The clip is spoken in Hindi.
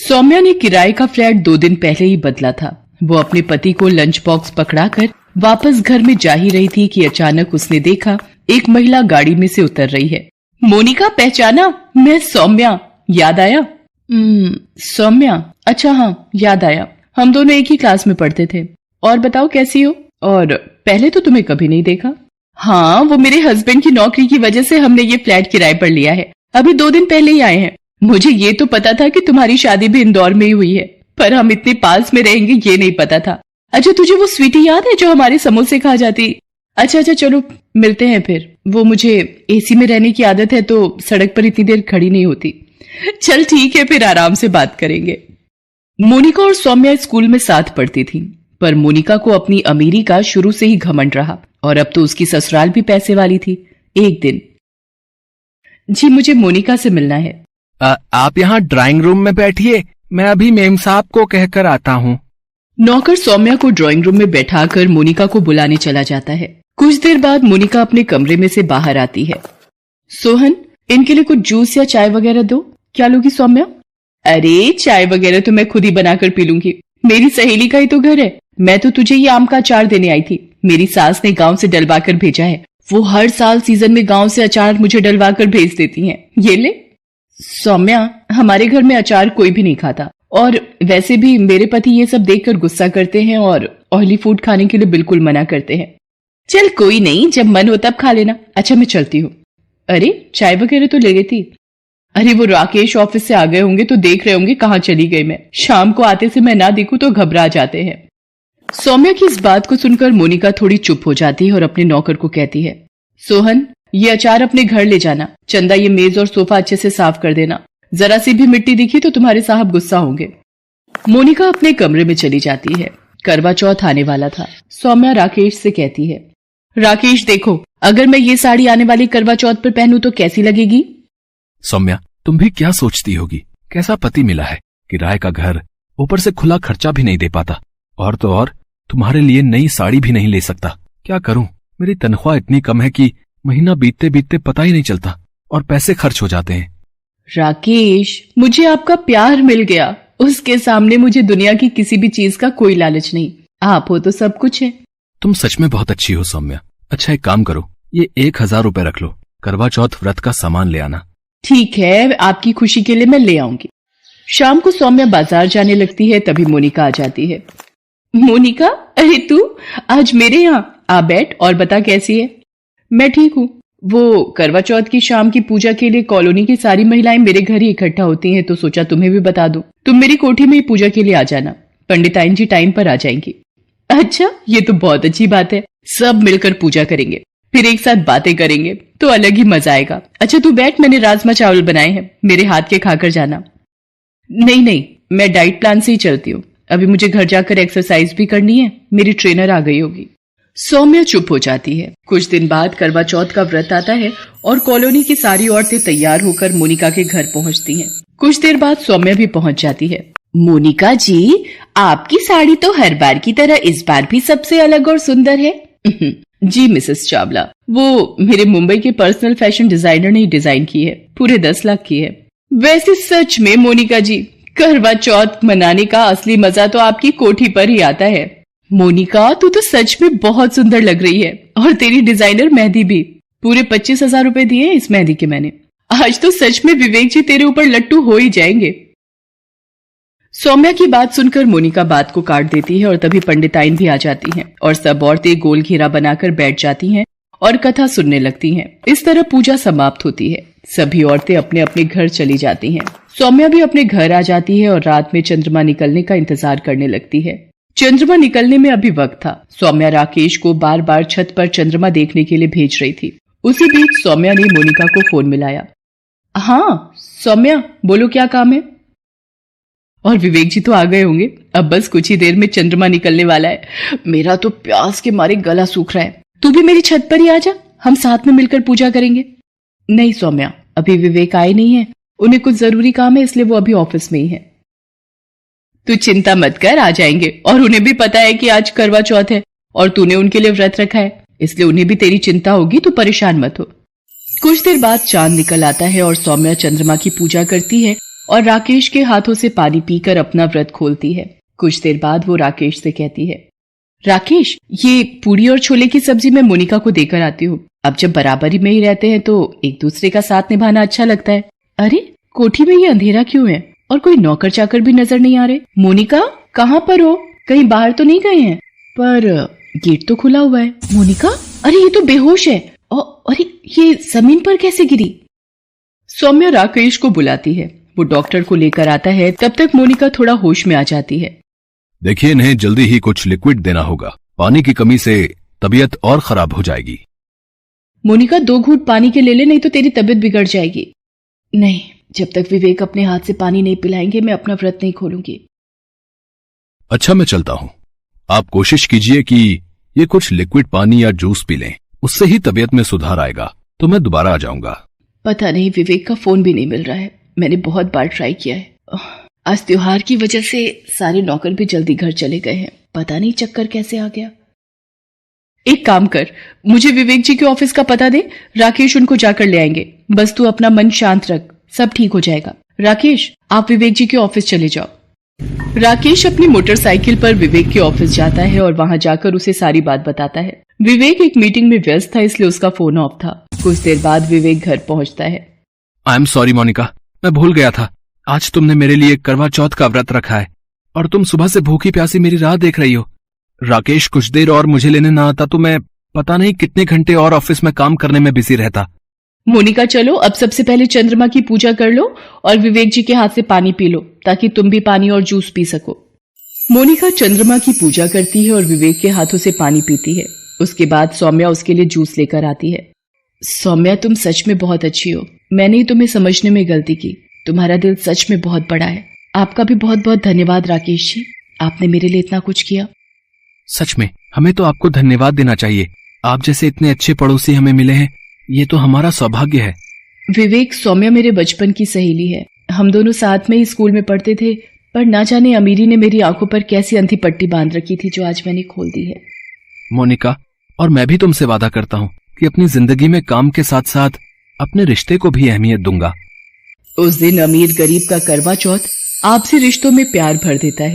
सौम्या ने किराए का फ्लैट 2 दिन पहले ही बदला था। वो अपने पति को लंच बॉक्स पकड़ाकर वापस घर में जा ही रही थी कि अचानक उसने देखा एक महिला गाड़ी में से उतर रही है। मोनिका, पहचाना? मैं सौम्या। याद आया? सौम्या, अच्छा हाँ याद आया। हम दोनों एक ही क्लास में पढ़ते थे। और बताओ कैसी हो? और पहले तो तुम्हें कभी नहीं देखा। हाँ, वो मेरे हस्बैंड की नौकरी की वजह से हमने ये फ्लैट किराए पर लिया है। अभी 2 दिन पहले ही आए हैं। मुझे ये तो पता था कि तुम्हारी शादी भी इंदौर में ही हुई है, पर हम इतने पास में रहेंगे ये नहीं पता था। अच्छा, तुझे वो स्वीटी याद है जो हमारे समोसे खा जाती? अच्छा चलो मिलते हैं फिर। वो मुझे एसी में रहने की आदत है तो सड़क पर इतनी देर खड़ी नहीं होती। चल ठीक है, फिर आराम से बात करेंगे। मोनिका और सौम्या स्कूल में साथ पढ़ती थी, पर मोनिका को अपनी अमीरी का शुरू से ही घमंड रहा और अब तो उसकी ससुराल भी पैसे वाली थी। एक दिन, जी मुझे मोनिका से मिलना है। आप यहाँ ड्राइंग रूम में बैठिए, मैं अभी मेम साहब को कहकर आता हूँ। नौकर सौम्या को ड्राइंग रूम में बैठाकर मोनिका को बुलाने चला जाता है। कुछ देर बाद मोनिका अपने कमरे में से बाहर आती है। सोहन, इनके लिए कुछ जूस या चाय वगैरह दो। क्या लोगी सौम्या? अरे चाय वगैरह तो मैं खुद ही बनाकर पी लूंगी, मेरी सहेली का ही तो घर है। मैं तो तुझे ये आम का अचार देने आई थी, मेरी सास ने गांव से डलवा कर भेजा है। वो हर साल सीजन में गांव से अचार मुझे डलवा कर भेज देती हैं। ये ले। सौम्या, हमारे घर में अचार कोई भी नहीं खाता, और वैसे भी मेरे पति ये सब देखकर गुस्सा करते हैं और ऑयली फूड खाने के लिए बिल्कुल मना करते हैं। चल कोई नहीं, जब मन हो तब खा लेना। अच्छा मैं चलती हूँ। अरे चाय वगैरह तो ले गई थी। अरे वो राकेश ऑफिस से आ गए होंगे तो देख रहे होंगे कहाँ चली गई मैं। शाम को आते से मैं ना देखूं तो घबरा जाते हैं। सौम्या की इस बात को सुनकर मोनिका थोड़ी चुप हो जाती है और अपने नौकर को कहती है, सोहन ये अचार अपने घर ले जाना। चंदा ये मेज और सोफा अच्छे से साफ कर देना, जरा सी भी मिट्टी दिखी तो तुम्हारे साहब गुस्सा होंगे। मोनिका अपने कमरे में चली जाती है। करवा चौथ आने वाला था। सौम्या राकेश से कहती है, राकेश देखो, अगर मैं ये साड़ी आने वाली करवा चौथ पर पहनूं तो कैसी लगेगी? सौम्या, तुम भी क्या सोचती होगी? कैसा पति मिला है, किराए का घर, ऊपर से खुला खर्चा भी नहीं दे पाता, और तो और तुम्हारे लिए नई साड़ी भी नहीं ले सकता। क्या करूं, मेरी तनख्वाह इतनी कम है कि महीना बीतते बीतते पता ही नहीं चलता और पैसे खर्च हो जाते हैं। राकेश, मुझे आपका प्यार मिल गया, उसके सामने मुझे दुनिया की किसी भी चीज का कोई लालच नहीं। आप हो तो सब कुछ है। तुम सच में बहुत अच्छी हो सौम्या। अच्छा एक काम करो, ये 1000 रुपए रख लो, करवा चौथ व्रत का सामान ले आना। ठीक है, आपकी खुशी के लिए मैं ले आऊंगी। शाम को सौम्या बाजार जाने लगती है, तभी मोनिका आ जाती है। मोनिका, अरे तू आज मेरे यहाँ आ बैठ और बता कैसी है? मैं ठीक हूँ। वो करवा चौथ की शाम की पूजा के लिए कॉलोनी की सारी महिलाएं मेरे घर ही इकट्ठा होती हैं, तो सोचा तुम्हें भी बता दूं। तुम मेरी कोठी में ही पूजा के लिए आ जाना, पंडिताइन जी टाइम पर आ जाएंगी। अच्छा, ये तो बहुत अच्छी बात है। सब मिलकर पूजा करेंगे, फिर एक साथ बातें करेंगे तो अलग ही मजा आएगा। अच्छा तू बैठ, मैंने राजमा चावल बनाए हैं, मेरे हाथ के खाकर जाना। नहीं, मैं डाइट प्लान से ही चलती हूँ। अभी मुझे घर जाकर एक्सरसाइज भी करनी है, मेरी ट्रेनर आ गई होगी। सौम्या चुप हो जाती है। कुछ दिन बाद करवा चौथ का व्रत आता है और कॉलोनी की सारी औरतें तैयार होकर मोनिका के घर पहुंचती हैं। कुछ देर बाद सौम्या भी पहुंच जाती है। मोनिका जी, आपकी साड़ी तो हर बार की तरह इस बार भी सबसे अलग और सुंदर है। जी मिसेस चावला, वो मेरे मुंबई के पर्सनल फैशन डिजाइनर ने डिजाइन की है, पूरे 10 लाख की है। वैसे सच में मोनिका जी, करवा चौथ मनाने का असली मजा तो आपकी कोठी पर ही आता है। मोनिका, तू तो सच में बहुत सुंदर लग रही है, और तेरी डिजाइनर मेहंदी भी। पूरे 25,000 रुपए दिए इस मेहंदी के मैंने। आज तो सच में विवेक जी तेरे ऊपर लट्टू हो ही जाएंगे। सौम्या की बात सुनकर मोनिका बात को काट देती है और तभी पंडिताइन भी आ जाती हैं और सब औरतें गोल घेरा बनाकर बैठ जाती हैं और कथा सुनने लगती हैं। इस तरह पूजा समाप्त होती है। सभी औरतें अपने अपने घर चली जाती हैं। सौम्या भी अपने घर आ जाती है और रात में चंद्रमा निकलने का इंतजार करने लगती है। चंद्रमा निकलने में अभी वक्त था। सौम्या राकेश को बार बार छत पर चंद्रमा देखने के लिए भेज रही थी। उसी बीच सौम्या ने मोनिका को फोन मिलाया। हाँ सौम्या, बोलो क्या काम है? और विवेक जी तो आ गए होंगे, अब बस कुछ ही देर में चंद्रमा निकलने वाला है। मेरा तो प्यास के मारे गला सूख रहा है। तू भी मेरी छत पर ही आ जा, हम साथ में मिलकर पूजा करेंगे। नहीं सौम्या, अभी विवेक आए नहीं है, उन्हें कुछ जरूरी काम है, इसलिए वो अभी ऑफिस में ही है। तू चिंता मत कर, आ जाएंगे। और उन्हें भी पता है कि आज करवा चौथ है और तूने उनके लिए व्रत रखा है, इसलिए उन्हें भी तेरी चिंता होगी, तू परेशान मत हो। कुछ देर बाद चांद निकल आता है और सौम्या चंद्रमा की पूजा करती है और राकेश के हाथों से पानी पीकर अपना व्रत खोलती है। कुछ देर बाद वो राकेश से कहती है, राकेश, ये पूड़ी और छोले की सब्जी मैं मोनिका को देकर आती हूँ। अब जब बराबरी में ही रहते हैं तो एक दूसरे का साथ निभाना अच्छा लगता है। अरे, कोठी में ये अंधेरा क्यों है और कोई नौकर चाकर भी नजर नहीं आ रहे। मोनिका, कहाँ पर हो? कहीं बाहर तो नहीं गए हैं? पर गेट तो खुला हुआ है। मोनिका, अरे ये तो बेहोश है। अरे ये जमीन पर कैसे गिरी? सौम्या राकेश को बुलाती है। वो डॉक्टर को लेकर आता है। तब तक मोनिका थोड़ा होश में आ जाती है। देखिए, इन्हें जल्दी ही कुछ लिक्विड देना होगा। पानी की कमी से तबीयत और खराब हो जाएगी। मोनिका, 2 घूंट पानी के ले ले, नहीं तो तेरी तबीयत बिगड़ जाएगी। नहीं, जब तक विवेक अपने हाथ से पानी नहीं पिलाएंगे मैं अपना व्रत नहीं खोलूंगी। अच्छा, मैं चलता हूँ। आप कोशिश कीजिए कि ये कुछ लिक्विड पानी या जूस पी लें, उससे ही तबीयत में सुधार आएगा। तो मैं दोबारा आ जाऊंगा। पता नहीं, विवेक का फोन भी नहीं मिल रहा है। मैंने बहुत बार ट्राई किया है। आज त्योहार की वजह से सारे नौकर भी जल्दी घर चले गए हैं। पता नहीं चक्कर कैसे आ गया। एक काम कर, मुझे विवेक जी के ऑफिस का पता दे। राकेश उनको जाकर ले आएंगे। बस तू अपना मन शांत रख, सब ठीक हो जाएगा। राकेश, आप विवेक जी के ऑफिस चले जाओ। राकेश अपनी मोटरसाइकिल पर विवेक के ऑफिस जाता है और वहां जाकर उसे सारी बात बताता है। विवेक एक मीटिंग में व्यस्त था, इसलिए उसका फोन ऑफ था। कुछ देर बाद विवेक घर पहुंचता है। आई एम सॉरी मोनिका, मैं भूल गया था। आज तुमने मेरे लिए करवा चौथ का व्रत रखा है और तुम सुबह से भूखी प्यासी मेरी राह देख रही हो। राकेश कुछ देर और मुझे लेने ना आता तो मैं पता नहीं कितने घंटे और ऑफिस में काम करने में बिजी रहता। मोनिका, चलो अब सबसे पहले चंद्रमा की पूजा कर लो और विवेक जी के हाथ से पानी पी लो, ताकि तुम भी पानी और जूस पी सको। मोनिका चंद्रमा की पूजा करती है और विवेक के हाथों से पानी पीती है। उसके बाद सौम्या उसके लिए जूस लेकर आती है। सौम्या, तुम सच में बहुत अच्छी हो। मैंने ही तुम्हें समझने में गलती की। तुम्हारा दिल सच में बहुत बड़ा है। आपका भी बहुत बहुत धन्यवाद राकेश जी, आपने मेरे लिए इतना कुछ किया। सच में हमें तो आपको धन्यवाद देना चाहिए। आप जैसे इतने अच्छे पड़ोसी हमें मिले हैं, ये तो हमारा सौभाग्य है। विवेक, सौम्या मेरे बचपन की सहेली है। हम दोनों साथ में ही स्कूल में पढ़ते थे, पर ना जाने अमीरी ने मेरी आंखों पर कैसी अंधी पट्टी बांध रखी थी, जो आज मैंने खोल दी है। मोनिका, और मैं भी तुमसे वादा करता हूँ कि अपनी जिंदगी में काम के साथ साथ अपने रिश्ते को भी अहमियत दूंगा। उस दिन अमीर गरीब का करवा चौथ आपसी रिश्तों में प्यार भर देता है।